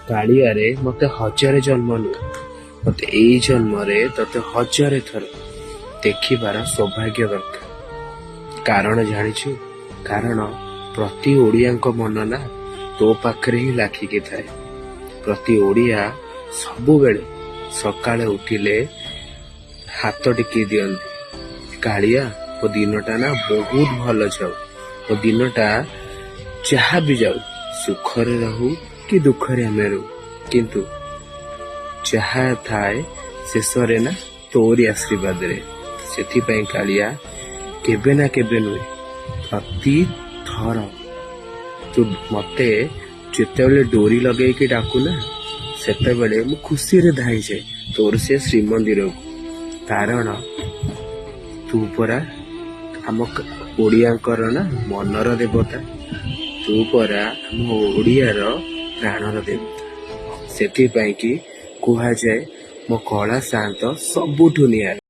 କାଳିଆରେ ମତେ 1000 ଜନ୍ମ ନୁହେଁ, ମତେ ଏଇ ଜନ୍ମରେ ତତେ 1000 ଥର ଦେଖିବାର ସୌଭାଗ୍ୟ ଦରକାର। କାରଣ ଜାଣିଛୁ, କାରଣ ପ୍ରତି ଓଡ଼ିଆଙ୍କ ମନ ନା ତୋ ପାଖରେ ହିଁ ଲାଖିକି ଥାଏ। ପ୍ରତି ଓଡ଼ିଆ ସବୁବେଳେ ସକାଳେ ଉଠିଲେ ହାତ ଟେକି ଦିଅନ୍ତି, କାଳିଆ ମୋ ଦିନଟା ନା ବହୁତ ଭଲ ଯାଉ, ମୋ ଦିନଟା ଯାହା ବି ଯାଉ, ସୁଖରେ ରହୁ କି ଦୁଃଖରେ ଆମେ ରହୁ, କିନ୍ତୁ ଯାହା ଥାଏ ଶେଷରେ ନା ତୋରି ଆଶୀର୍ବାଦରେ। ସେଥିପାଇଁ କାଳିଆ କେବେ ନା କେବେ ନୁହେଁ, ପ୍ରତି ଥର ତୁ ମତେ ଯେତେବେଳେ ଡୋରି ଲଗେଇକି ଡାକୁନା, ସେତେବେଳେ ମୁଁ ଖୁସିରେ ଧାଇଁଯାଏ ତୋର ସେ ଶ୍ରୀମନ୍ଦିରକୁ। କାରଣ ତୁ ପରା ଆମ ଓଡ଼ିଆଙ୍କର ନା ମନର ଦେବତା, ତୁ ପରା ଆମ ଓଡ଼ିଆର ପ୍ରାଣର ଦେବତା। ସେଥିପାଇଁ କି କୁହାଯାଏ ମୋ କଳା ସାନ୍ତ ସବୁଠୁ ନିଆରା।